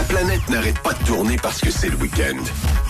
planète n'arrête pas de tourner parce que c'est le week-end.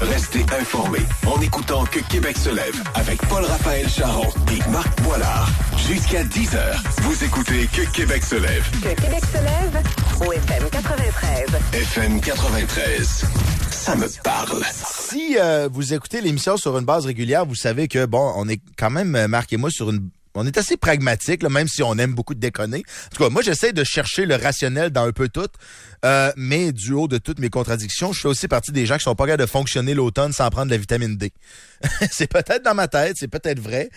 Restez informés en écoutant Que Québec se lève avec Paul-Raphaël Charon et Marc Boilard. Jusqu'à 10h, vous écoutez Que Québec se lève. Que Québec se lève au FM 93. FM 93. Ça me parle. Si vous écoutez l'émission sur une base régulière, vous savez que, bon, on est quand même, Marc et moi, on est assez pragmatique, là, même si on aime beaucoup de déconner. En tout cas, moi, j'essaie de chercher le rationnel dans un peu tout, mais du haut de toutes mes contradictions, je fais aussi partie des gens qui sont pas capables de fonctionner l'automne sans prendre de la vitamine D. C'est peut-être dans ma tête, c'est peut-être vrai.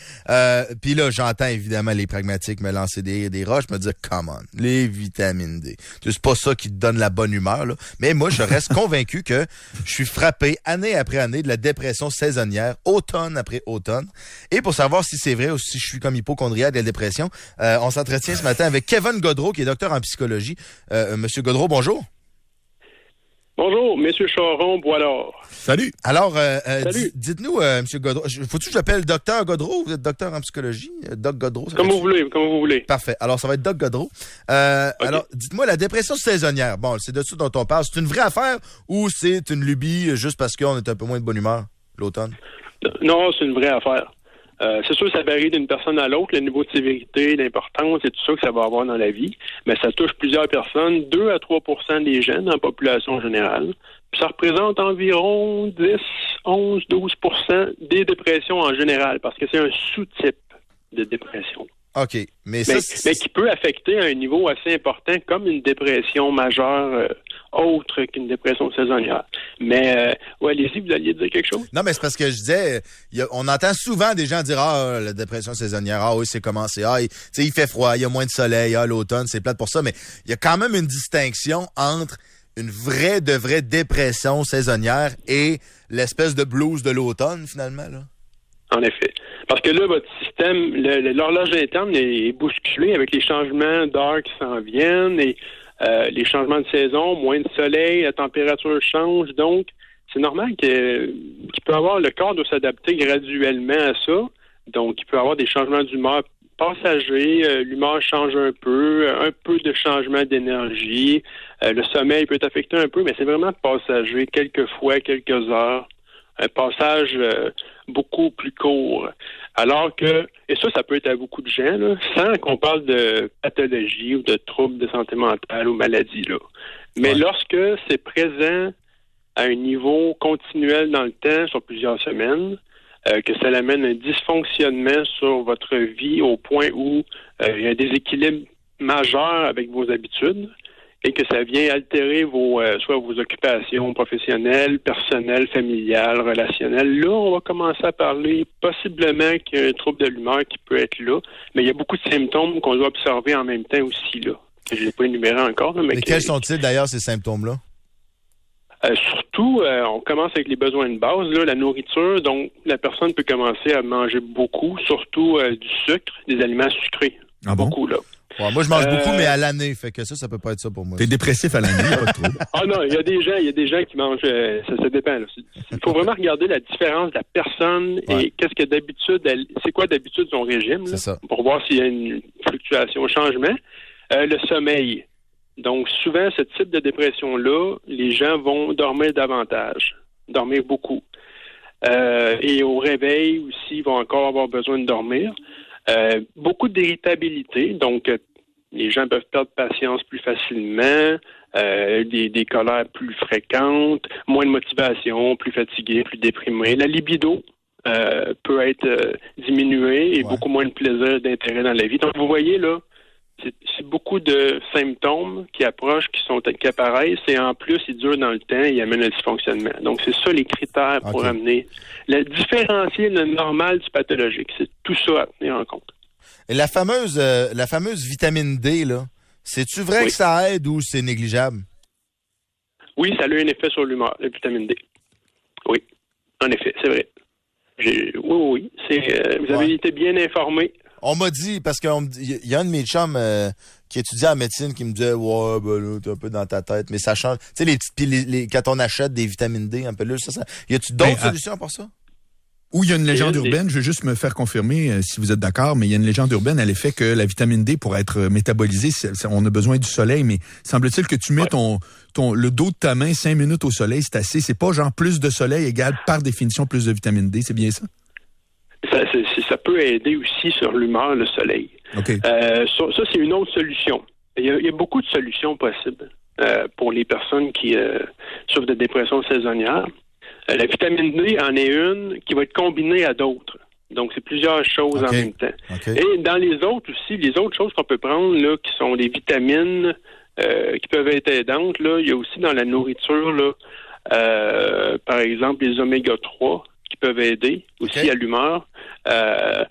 Puis là, j'entends évidemment les pragmatiques me lancer des roches, me dire, come on, les vitamines D. C'est pas ça qui te donne la bonne humeur, là. Mais moi, je reste convaincu que je suis frappé année après année de la dépression saisonnière, automne après automne. Et pour savoir si c'est vrai ou si je suis comme hypochondriaque de la dépression, on s'entretient ce matin avec Kevin Gaudreau, qui est docteur en psychologie. Monsieur Gaudreau, bonjour. Bonjour, Monsieur Charon-Boilard. Salut. Alors, Salut. dites-nous, Monsieur Gaudreau, faut-tu que je l'appelle docteur Gaudreau? Vous êtes docteur en psychologie? Doc Gaudreau? Comme vous voulez. Parfait. Alors, ça va être Doc Gaudreau. Okay. Alors, dites-moi, la dépression saisonnière, bon, c'est de ça dont on parle. C'est une vraie affaire ou c'est une lubie juste parce qu'on est un peu moins de bonne humeur l'automne? Non, c'est une vraie affaire. C'est sûr que ça varie d'une personne à l'autre, le niveau de sévérité, l'importance et tout ça que ça va avoir dans la vie, mais ça touche plusieurs personnes, 2 à 3 % des jeunes dans la population générale. Puis ça représente environ 10, 11, 12 % des dépressions en général, parce que c'est un sous-type de dépression. OK. Mais qui peut affecter à un niveau assez important, comme une dépression majeure autre qu'une dépression saisonnière. Mais, allez-y, vous alliez dire quelque chose? Non, mais c'est parce que je disais, on entend souvent des gens dire, la dépression saisonnière, oui, c'est commencé, il fait froid, il y a moins de soleil, l'automne, c'est plate pour ça, mais il y a quand même une distinction entre une vraie dépression saisonnière et l'espèce de blues de l'automne, finalement, là. En effet. Parce que là, votre système, l'horloge interne est bousculée avec les changements d'heure qui s'en viennent et les changements de saison, moins de soleil, la température change. Donc, c'est normal qu'il peut avoir, le corps doit s'adapter graduellement à ça. Donc, il peut avoir des changements d'humeur passagers, l'humeur change un peu de changement d'énergie. Le sommeil peut être affecté un peu, mais c'est vraiment passager, quelques fois, quelques heures. Un passage beaucoup plus court. Alors que, et ça peut être à beaucoup de gens, là, sans qu'on parle de pathologie ou de troubles de santé mentale ou maladie, là. Mais lorsque c'est présent à un niveau continuel dans le temps, sur plusieurs semaines, que ça amène un dysfonctionnement sur votre vie au point où il y a un déséquilibre majeur avec vos habitudes, et que ça vient altérer soit vos occupations professionnelles, personnelles, familiales, relationnelles. Là, on va commencer à parler possiblement qu'il y a un trouble de l'humeur qui peut être là, mais il y a beaucoup de symptômes qu'on doit observer en même temps aussi, là. Je ne l'ai pas énuméré encore. Là, mais quels sont-ils d'ailleurs, ces symptômes-là? Surtout, on commence avec les besoins de base, là, la nourriture. Donc, la personne peut commencer à manger beaucoup, surtout du sucre, des aliments sucrés. Ah bon? Beaucoup, là. Ouais, moi, je mange beaucoup, mais à l'année. Fait que ça peut pas être ça pour moi. T'es dépressif à l'année, pas trop. Ah non, il y a des gens qui mangent, ça dépend. Il faut vraiment regarder la différence de la personne et qu'est-ce que d'habitude, c'est quoi d'habitude son régime, là, c'est ça. Pour voir s'il y a une fluctuation, un changement. Le sommeil. Donc, souvent, ce type de dépression-là, les gens vont dormir davantage, dormir beaucoup. Et au réveil aussi, ils vont encore avoir besoin de dormir. Beaucoup d'irritabilité, donc les gens peuvent perdre patience plus facilement, des colères plus fréquentes, moins de motivation, plus fatigués, plus déprimés. La libido peut être diminuée et beaucoup moins de plaisir, d'intérêt dans la vie. Donc, vous voyez, là, c'est beaucoup de symptômes qui approchent, qui apparaissent, et en plus, ils durent dans le temps et ils amènent un dysfonctionnement. Donc, c'est ça les critères pour amener différencier le normal du pathologique. C'est tout ça à tenir en compte. Et la fameuse vitamine D, là, c'est-tu vrai que ça aide ou c'est négligeable? Oui, ça a eu un effet sur l'humeur, la vitamine D. Oui, en effet, c'est vrai. Oui. Vous avez été bien informé. On m'a dit, parce qu'il y a un de mes chums qui étudiait en médecine qui me disait, là, t'es un peu dans ta tête, mais ça change. Tu sais, quand on achète des vitamines D en pelule, y a-tu d'autres solutions pour ça? Ou il y a une légende urbaine, je vais juste me faire confirmer si vous êtes d'accord, mais il y a une légende urbaine à l'effet que la vitamine D, pour être métabolisée, on a besoin du soleil, mais semble-t-il que tu mets le dos de ta main 5 minutes au soleil, c'est assez. C'est pas genre plus de soleil égale par définition plus de vitamine D, c'est bien ça? Ça peut aider aussi sur l'humeur, le soleil. Okay. Ça, c'est une autre solution. Il y a beaucoup de solutions possibles pour les personnes qui souffrent de dépression saisonnière. La vitamine D en est une qui va être combinée à d'autres. Donc, c'est plusieurs choses en même temps. Et dans les autres aussi, les autres choses qu'on peut prendre, là, qui sont des vitamines qui peuvent être aidantes, là, il y a aussi dans la nourriture, là, par exemple, les oméga 3 qui peuvent aider aussi à l'humeur. On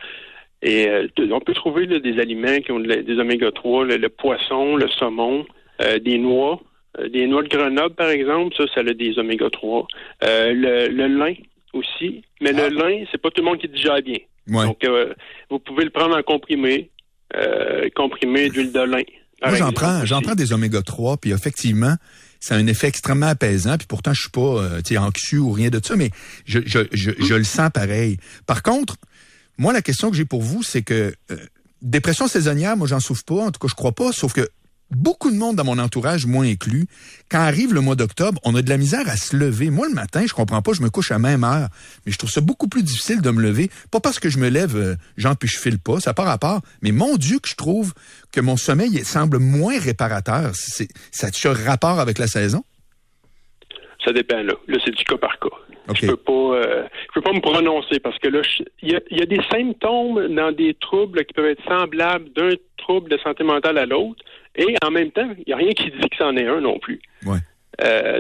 peut trouver là, des aliments qui ont des oméga 3, le poisson, le saumon, des noix. Des noix de Grenoble, par exemple, ça a des oméga 3. Le lin aussi. Mais le lin, c'est pas tout le monde qui digère bien. Ouais. Donc, vous pouvez le prendre en comprimé d'huile de lin. Moi, j'en prends des oméga 3, puis effectivement, ça a un effet extrêmement apaisant, puis pourtant, je suis pas anxieux ou rien de ça, mais je le sens pareil. Par contre, moi, la question que j'ai pour vous, c'est que dépression saisonnière, moi, j'en souffre pas, en tout cas, je crois pas, sauf que beaucoup de monde dans mon entourage, moi inclus, quand arrive le mois d'octobre, on a de la misère à se lever. Moi, le matin, je comprends pas, je me couche à même heure, mais je trouve ça beaucoup plus difficile de me lever. Pas parce que je me lève, puis je file pas, ça n'a pas rapport, mais mon Dieu que je trouve que mon sommeil semble moins réparateur. Ça a rapport avec la saison? Ça dépend, là. Là, c'est du cas par cas. Okay. Je peux pas me prononcer parce que là, il y a des symptômes dans des troubles qui peuvent être semblables d'un trouble de santé mentale à l'autre. Et en même temps, il n'y a rien qui dit que c'en est un non plus. Ouais.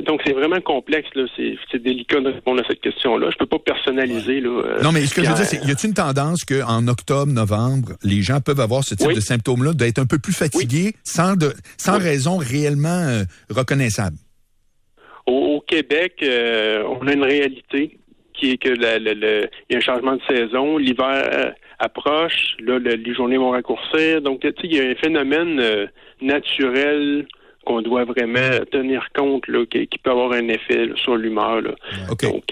Donc, c'est vraiment complexe. Là. C'est délicat de répondre à cette question-là. Je peux pas personnaliser. Là, non, mais ce que je veux dire, c'est y a-t-il une tendance qu'en octobre, novembre, les gens peuvent avoir ce type de symptômes-là, d'être un peu plus fatigués sans raison réellement reconnaissable? Au Québec, on a une réalité qui est que il y a un changement de saison. L'hiver approche. Là, les journées vont raccourcir. Donc, tu sais, il y a un phénomène naturel qu'on doit vraiment tenir compte, là, qui peut avoir un effet là, sur l'humeur. Là. Okay. Donc,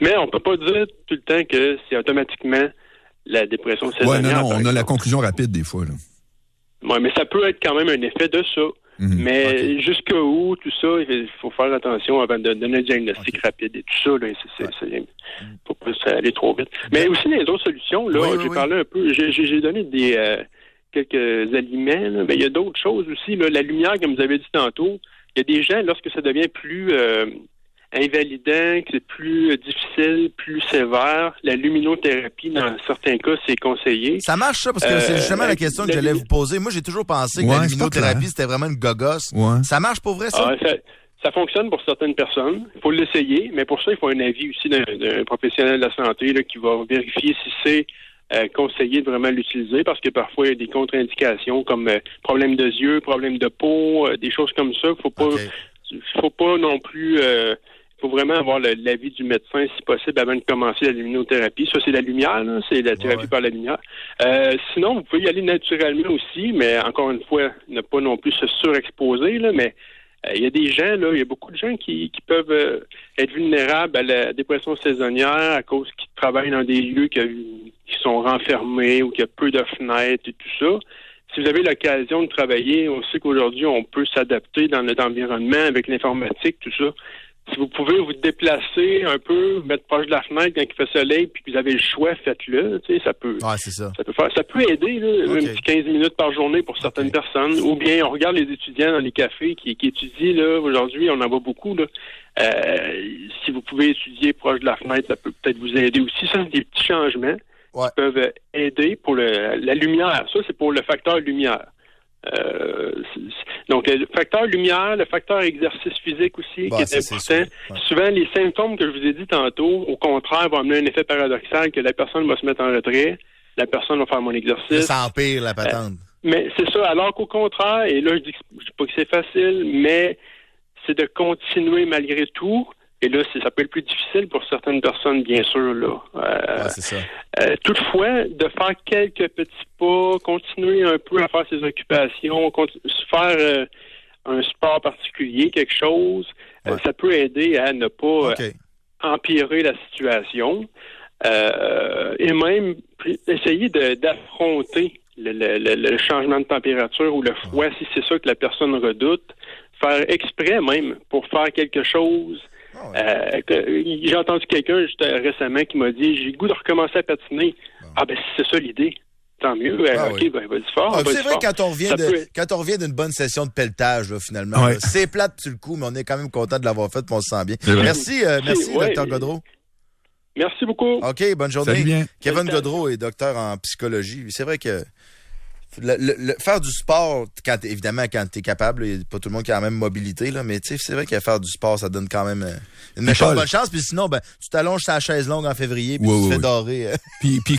mais on peut pas dire tout le temps que c'est automatiquement la dépression saisonnière. On a la conclusion rapide des fois. Là. Oui, mais ça peut être quand même un effet de ça. Mais jusqu'où, tout ça, il faut faire attention avant de donner un diagnostic rapide et tout ça. Il faut pas aller trop vite. Mais aussi les autres solutions, là, j'ai parlé un peu, j'ai donné quelques aliments, là, mais il y a d'autres choses aussi. Là, la lumière, comme vous avez dit tantôt, il y a des gens, lorsque ça devient plus invalidant, que c'est plus difficile, plus sévère, la luminothérapie, dans certains cas, c'est conseillé. Ça marche, ça, parce que c'est justement la question que j'allais vous poser. Moi, j'ai toujours pensé que la luminothérapie, c'était vraiment une gogosse. Ouais. Ça marche pour vrai, ça? Ça fonctionne pour certaines personnes. Il faut l'essayer, mais pour ça, il faut un avis aussi d'un professionnel de la santé là, qui va vérifier si c'est conseillé de vraiment l'utiliser, parce que parfois, il y a des contre-indications comme problème de yeux, problème de peau, des choses comme ça. Faut pas non plus... Il faut vraiment avoir l'avis du médecin, si possible, avant de commencer la luminothérapie. Ça, c'est la lumière, là, c'est la thérapie par la lumière. Sinon, vous pouvez y aller naturellement aussi, mais encore une fois, ne pas non plus se surexposer, là, mais il y a des gens, là, il y a beaucoup de gens qui peuvent être vulnérables à la dépression saisonnière à cause qu'ils travaillent dans des lieux qui sont renfermés ou qu'il y a peu de fenêtres et tout ça. Si vous avez l'occasion de travailler, on sait qu'aujourd'hui, on peut s'adapter dans notre environnement avec l'informatique, tout ça. Si vous pouvez vous déplacer un peu, mettre proche de la fenêtre quand il fait soleil, puis que vous avez le choix, faites-le. Tu sais, ça peut aider, là, un petit 15 minutes par journée pour certaines personnes. Ou bien, on regarde les étudiants dans les cafés qui étudient, là, aujourd'hui, on en voit beaucoup, là. Si vous pouvez étudier proche de la fenêtre, ça peut peut-être vous aider aussi. Ça, c'est des petits changements qui peuvent aider pour la lumière. Ça, c'est pour le facteur lumière. Donc, le facteur lumière, le facteur exercice physique aussi, qui est important. Souvent, les symptômes que je vous ai dit tantôt, au contraire, vont amener un effet paradoxal que la personne va se mettre en retrait, la personne va faire mon exercice. Ça empire la patente. Mais c'est ça, alors qu'au contraire, et là, je dis pas que c'est facile, mais c'est de continuer malgré tout. Et là, ça peut être plus difficile pour certaines personnes, bien sûr, là. C'est ça. Toutefois, de faire quelques petits pas, continuer un peu à faire ses occupations, faire un sport particulier, quelque chose, ça peut aider à ne pas empirer la situation. et même essayer d'affronter le changement de température ou le froid, si c'est ça que la personne redoute, faire exprès même pour faire quelque chose. J'ai entendu quelqu'un juste récemment qui m'a dit, j'ai le goût de recommencer à patiner. Ah ben c'est ça l'idée. Tant mieux. OK, ben vas-y fort. C'est vrai quand on revient d'une bonne session de pelletage, là, finalement. Ouais. Là, c'est plate sur le coup, mais on est quand même content de l'avoir fait et on se sent bien. Merci, Dr Godreau. Merci beaucoup. OK, bonne journée. Salut bien. Kevin Godreau est docteur en psychologie. C'est vrai que faire du sport, évidemment, quand tu es capable, il n'y a pas tout le monde qui a la même mobilité, là, mais c'est vrai que faire du sport, ça donne quand même une méchante bonne chance. Puis sinon, tu t'allonges sur la chaise longue en février, puis tu te fais dorer. Puis